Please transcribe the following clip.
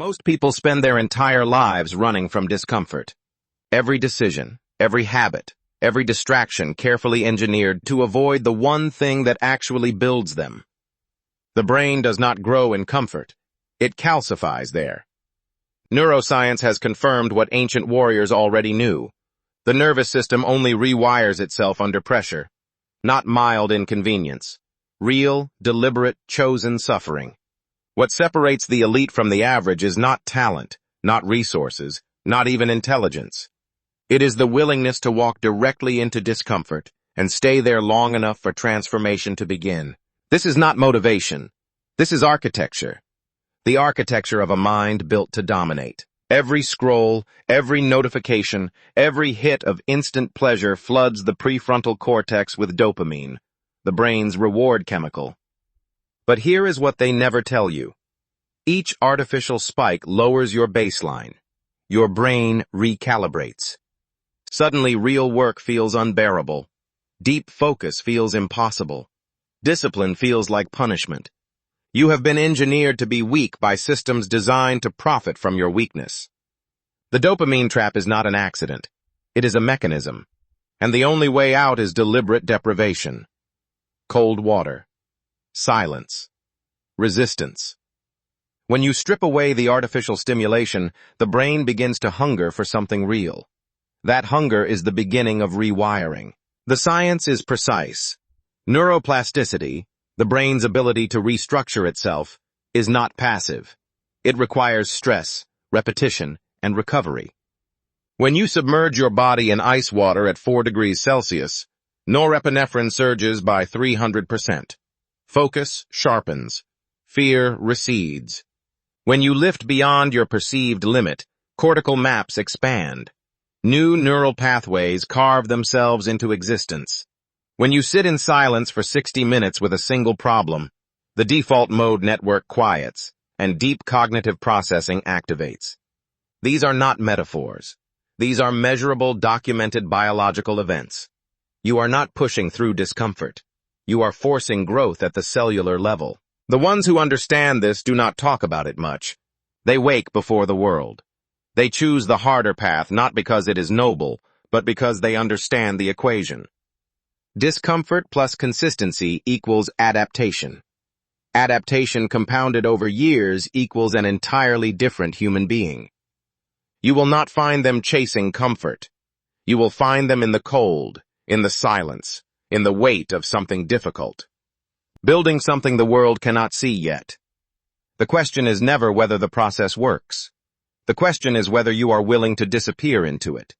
Most people spend their entire lives running from discomfort. Every decision, every habit, every distraction carefully engineered to avoid the one thing that actually builds them. The brain does not grow in comfort. It calcifies there. Neuroscience has confirmed what ancient warriors already knew. The nervous system only rewires itself under pressure, not mild inconvenience. Real, deliberate, chosen suffering. What separates the elite from the average is not talent, not resources, not even intelligence. It is the willingness to walk directly into discomfort and stay there long enough for transformation to begin. This is not motivation. This is architecture. The architecture of a mind built to dominate. Every scroll, every notification, every hit of instant pleasure floods the prefrontal cortex with dopamine, the brain's reward chemical. But here is what they never tell you. Each artificial spike lowers your baseline. Your brain recalibrates. Suddenly, real work feels unbearable. Deep focus feels impossible. Discipline feels like punishment. You have been engineered to be weak by systems designed to profit from your weakness. The dopamine trap is not an accident. It is a mechanism. And the only way out is deliberate deprivation. Cold water. Silence. Resistance. When you strip away the artificial stimulation, the brain begins to hunger for something real. That hunger is the beginning of rewiring. The science is precise. Neuroplasticity, the brain's ability to restructure itself, is not passive. It requires stress, repetition, and recovery. When you submerge your body in ice water at 4 degrees Celsius, norepinephrine surges by 300%. Focus sharpens. Fear recedes. When you lift beyond your perceived limit, cortical maps expand. New neural pathways carve themselves into existence. When you sit in silence for 60 minutes with a single problem, the default mode network quiets, and deep cognitive processing activates. These are not metaphors. These are measurable, documented biological events. You are not pushing through discomfort. You are forcing growth at the cellular level. The ones who understand this do not talk about it much. They wake before the world. They choose the harder path not because it is noble, but because they understand the equation. Discomfort plus consistency equals adaptation. Adaptation compounded over years equals an entirely different human being. You will not find them chasing comfort. You will find them in the cold, in the silence, in the weight of something difficult. Building something the world cannot see yet. The question is never whether the process works. The question is whether you are willing to disappear into it.